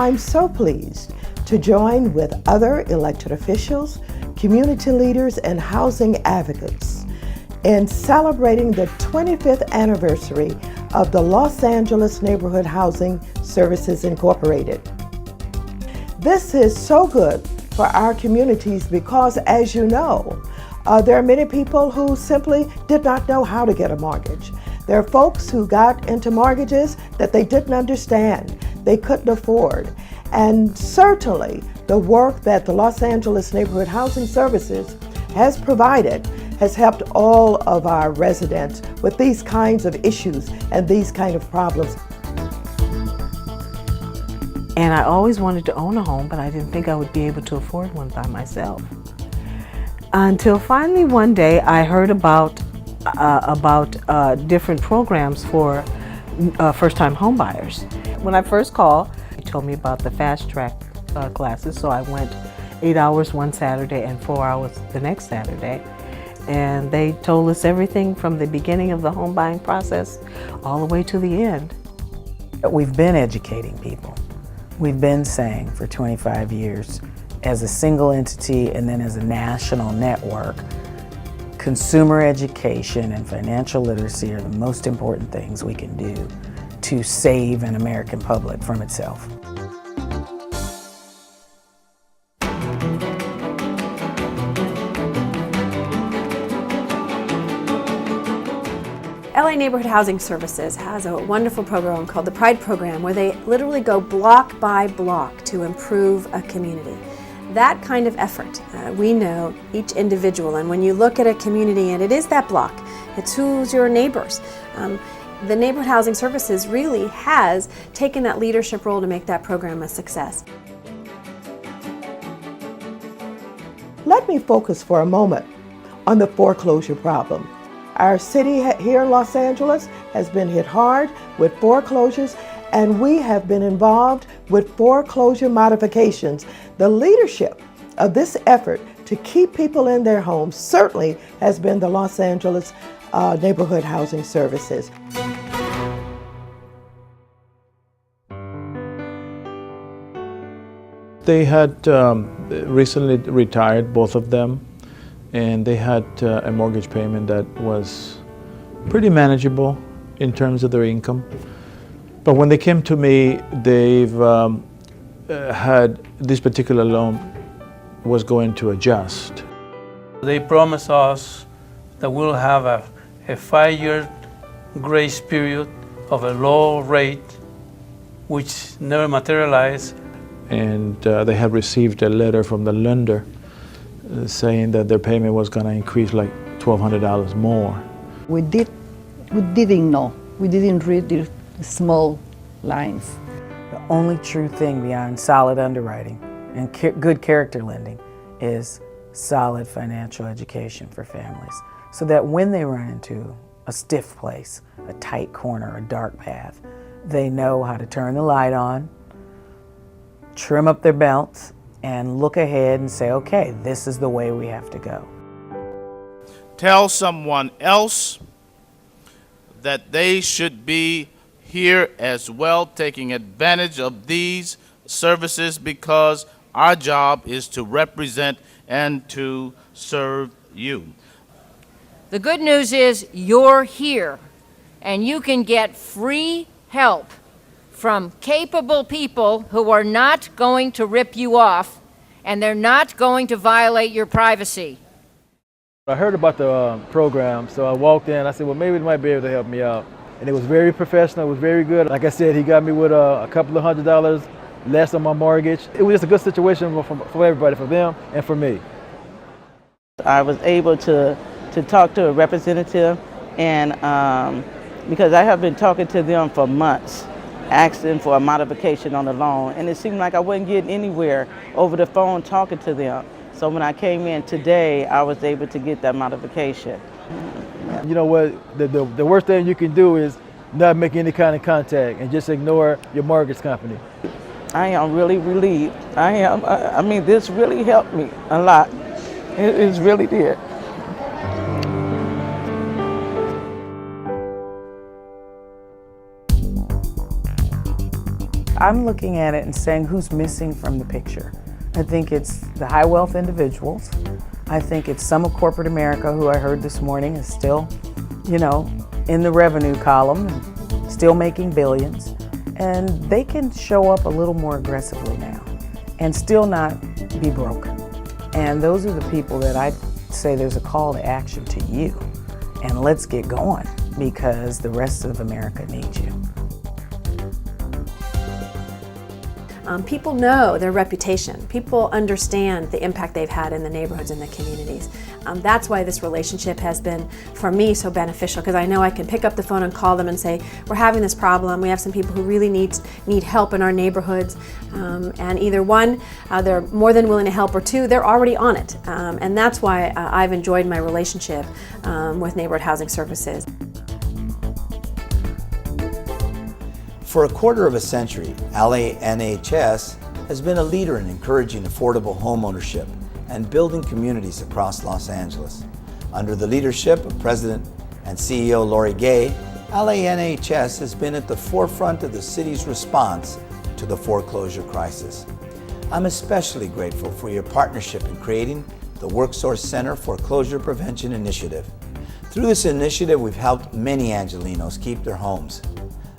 I'm so pleased to join with other elected officials, community leaders, and housing advocates in celebrating the 25th anniversary of the Los Angeles Neighborhood Housing Services Incorporated. This is so good for our communities because, as you know, there are many people who simply did not know how to get a mortgage. There are folks who got into mortgages that they didn't understand, they couldn't afford. And certainly the work that the Los Angeles Neighborhood Housing Services has provided has helped all of our residents with these kinds of issues and these kind of problems. And I always wanted to own a home, but I didn't think I would be able to afford one by myself. Until finally one day I heard about different programs for first-time home buyers. When I first called, they told me about the fast track classes, so I went 8 hours one Saturday and 4 hours the next Saturday. And they told us everything from the beginning of the home buying process all the way to the end. We've been educating people. We've been saying for 25 years, as a single entity and then as a national network, consumer education and financial literacy are the most important things we can do to save an American public from itself. LA Neighborhood Housing Services has a wonderful program called the Pride Program, where they literally go block by block to improve a community. That kind of effort, we know each individual, and when you look at a community and it is that block, it's who's your neighbors. The Neighborhood Housing Services really has taken that leadership role to make that program a success. Let me focus for a moment on the foreclosure problem. Our city here in Los Angeles has been hit hard with foreclosures, and we have been involved with foreclosure modifications. The leadership of this effort to keep people in their homes certainly has been the Los Angeles Neighborhood Housing Services. They had recently retired, both of them, and they had a mortgage payment that was pretty manageable in terms of their income. But when they came to me, they've had this particular loan was going to adjust. They promised us that we'll have a 5-year grace period of a low rate, which never materialized. And they had received a letter from the lender saying that their payment was going to increase like $1,200 more. We didn't know. We didn't read the small lines. The only true thing beyond solid underwriting and good character lending is solid financial education for families, so that when they run into a stiff place, a tight corner, a dark path, they know how to turn the light on, trim up their belts, and look ahead and say, okay, this is the way we have to go. Tell someone else that they should be here as well, taking advantage of these services, because our job is to represent and to serve you. The good news is you're here, and you can get free help from capable people who are not going to rip you off, and they're not going to violate your privacy. I heard about the program, so I walked in. I said, well, maybe they might be able to help me out. And it was very professional, it was very good. Like I said, he got me with a couple of $100 less on my mortgage. It was just a good situation for everybody, for them and for me. I was able to talk to a representative, and because I have been talking to them for months, asking for a modification on the loan, and it seemed like I wasn't getting anywhere over the phone talking to them. So when I came in today, I was able to get that modification. You know what, the worst thing you can do is not make any kind of contact and just ignore your mortgage company. I am really relieved. I mean, this really helped me a lot. It really did. I'm looking at it and saying who's missing from the picture. I think it's the high wealth individuals. I think it's some of corporate America who I heard this morning is still, you know, in the revenue column, still making billions. And they can show up a little more aggressively now and still not be broke. And those are the people that I say there's a call to action to you. And let's get going because the rest of America needs you. People know their reputation. People understand the impact they've had in the neighborhoods and the communities. That's why this relationship has been, for me, so beneficial, because I know I can pick up the phone and call them and say, we're having this problem. We have some people who really need help in our neighborhoods. And either one, they're more than willing to help, or two, they're already on it. And that's why I've enjoyed my relationship with Neighborhood Housing Services. For a quarter of a century, LANHS has been a leader in encouraging affordable homeownership and building communities across Los Angeles. Under the leadership of President and CEO Lori Gay, LANHS has been at the forefront of the city's response to the foreclosure crisis. I'm especially grateful for your partnership in creating the WorkSource Center Foreclosure Prevention Initiative. Through this initiative, we've helped many Angelenos keep their homes.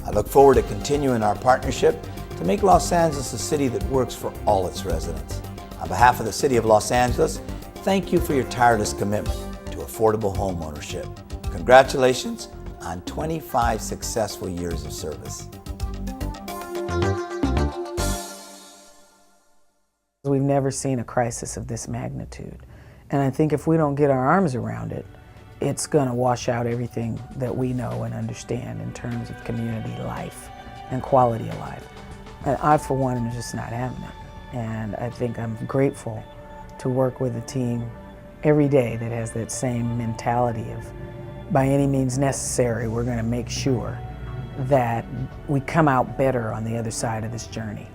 I look forward to continuing our partnership to make Los Angeles a city that works for all its residents. On behalf of the City of Los Angeles, thank you for your tireless commitment to affordable home ownership. Congratulations on 25 successful years of service. We've never seen a crisis of this magnitude. And I think if we don't get our arms around it, it's going to wash out everything that we know and understand in terms of community life and quality of life. And I, for one, am just not having it. And I think I'm grateful to work with a team every day that has that same mentality of, by any means necessary, we're going to make sure that we come out better on the other side of this journey.